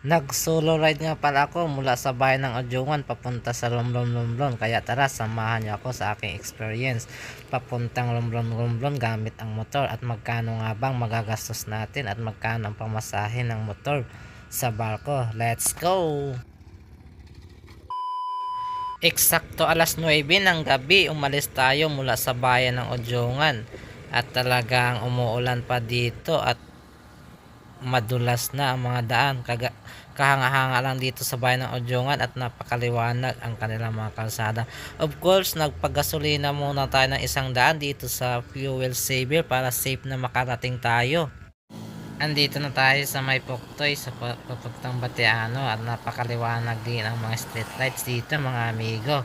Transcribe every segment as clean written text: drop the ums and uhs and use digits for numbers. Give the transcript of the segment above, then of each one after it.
Nag-solo ride nga pala ako mula sa bayan ng Odyongan papunta sa Romblon. Kaya tara, samahan niyo ako sa aking experience papuntang Romblon gamit ang motor at magkano nga bang magagastos natin at magkano ang pamasahe ng motor sa barko. Let's go! Eksakto alas 9 ng gabi umalis tayo mula sa bayan ng Odyongan at talagang umuulan pa dito at madulas na ang mga daan. Kahanga-hanga lang dito sa bayan ng Odyongan at napakaliwanag ang kanilang mga kalsada. Of course, nagpagasolina muna tayo ng 100 dito sa fuel saver para safe na makarating tayo. Andito na tayo sa may Puktoy sa papuntang Batiano at napakaliwanag din ang mga street lights dito mga amigo.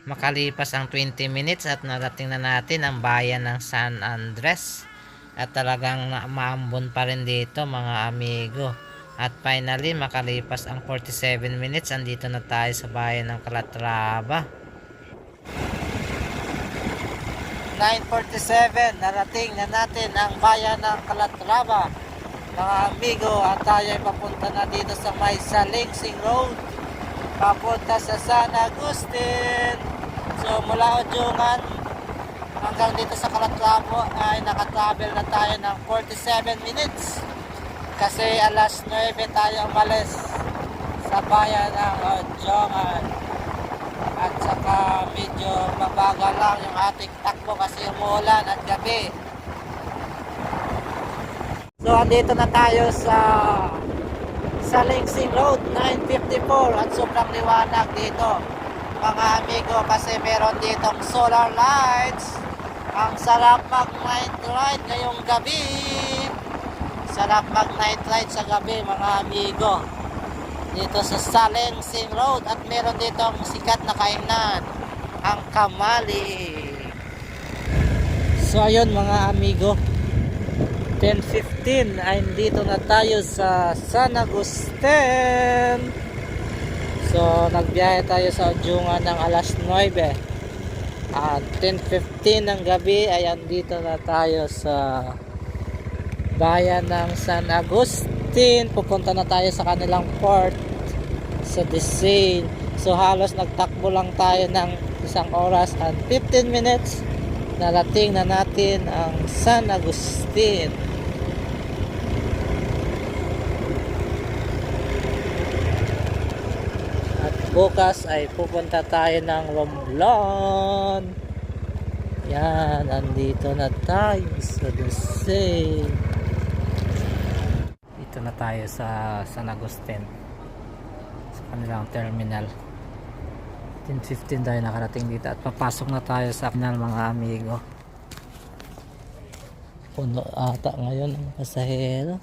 Makalipas ang 20 minutes at narating na natin ang bayan ng San Andres at talagang maambon pa rin dito mga amigo. At finally makalipas ang 47 minutes andito na tayo sa bayan ng Calatrava. 9:47 narating na natin ang bayan ng Calatrava mga amigo at tayo ay papunta na dito sa may Salingsing Road papunta sa San Agustin. So mula Odyongan hanggang dito sa Calatrava ay nakatravel na tayo ng 47 minutes kasi alas 9 tayo umalis sa bayan ng Odyongan at saka medyo mabagal lang yung ating takbo kasi umuulan at gabi. So andito na tayo sa Salingsing Road 9:54 at sobrang liwanag dito mga amigo kasi meron ditong solar lights. Ang sarap mag night ride ngayong gabi. Sarap mag night ride sa gabi mga amigo dito sa Salingsing Road at meron ditong sikat na kainan ang Kamali. So ayun mga amigo, 10:15 ay dito na tayo sa San Agustin. So nagbiyahe tayo sa Odyongan ng alas 9 at 10:15 ng gabi ay andito na tayo sa bayan ng San Agustin. Pupunta na tayo sa kanilang port sa Desain. So halos nagtakbo lang tayo ng 1 oras at 15 minutes narating na natin ang San Agustin. Bukas ay pupunta tayo ng Romblon. Yan, andito na tayo sa Desain. Dito na tayo sa San Agustin sa kanilang terminal. 10:15 tayo nakarating dito at papasok na tayo sa kanal mga amigo. Puno ata ngayon ang pasahero.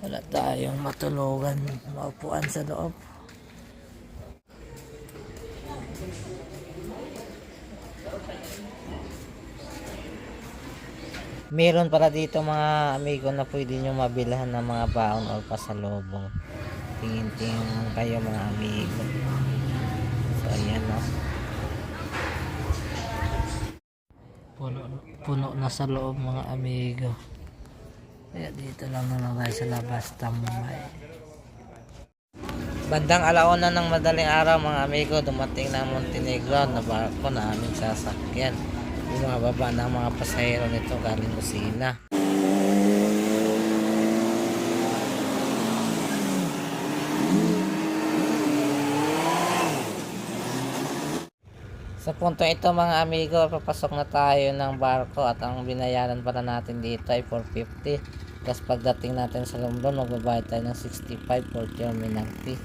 Wala tayong matulugan, maupuan sa loob. Meron para dito mga amigo na pwede nyo mabilhan ng mga baon o pasalubong. Tingin-tingin kayo mga amigo. So ayan o. Puno na sa loob mga amigo. Kaya dito lang naman tayo sa labas tambay. Bandang alauna ng madaling araw mga amigo, dumating na Montenegro na barko na aming sasakyan. Bumababa ng mga pasahero nito galing Lucena. Sa punto ito mga amigo, papasok na tayo ng barko at ang binayaran para natin dito ay 450. Tapos pagdating natin sa Romblon, magbabayad tayo ng 65 for terminal fee.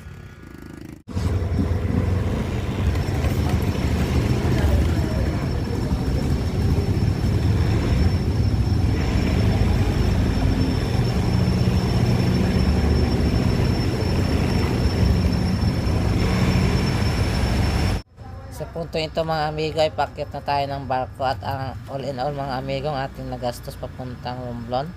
Sa punto ito mga amigo ay pakyat na tayo ng barko at ang all in all mga amigo ang ating nagastos papuntang Romblon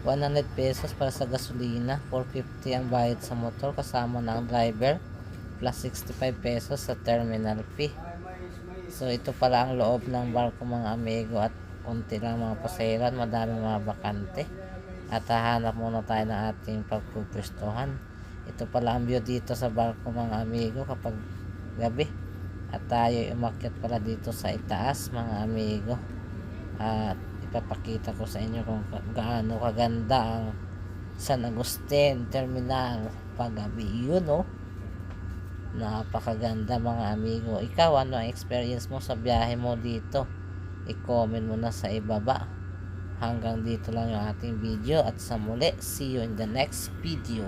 100 pesos para sa gasolina, 450 ang bayad sa motor kasama ng driver plus 65 pesos sa terminal fee. So ito pala ang loob ng barko mga amigo at konti lang mga pasahero at madaming mga bakante At hahanap muna tayo ng ating pagpupwestuhan. Ito pala ang view dito sa barko mga amigo kapag gabi. At tayo umakyat pala dito sa itaas mga amigo. At ipapakita ko sa inyo kung gaano kaganda ang San Agustin Terminal paggabi. Yun oh. Napakaganda mga amigo. Ikaw, ano ang experience mo sa biyahe mo dito? I-comment mo na sa ibaba. Hanggang dito lang yung ating video at sa muli, see you in the next video.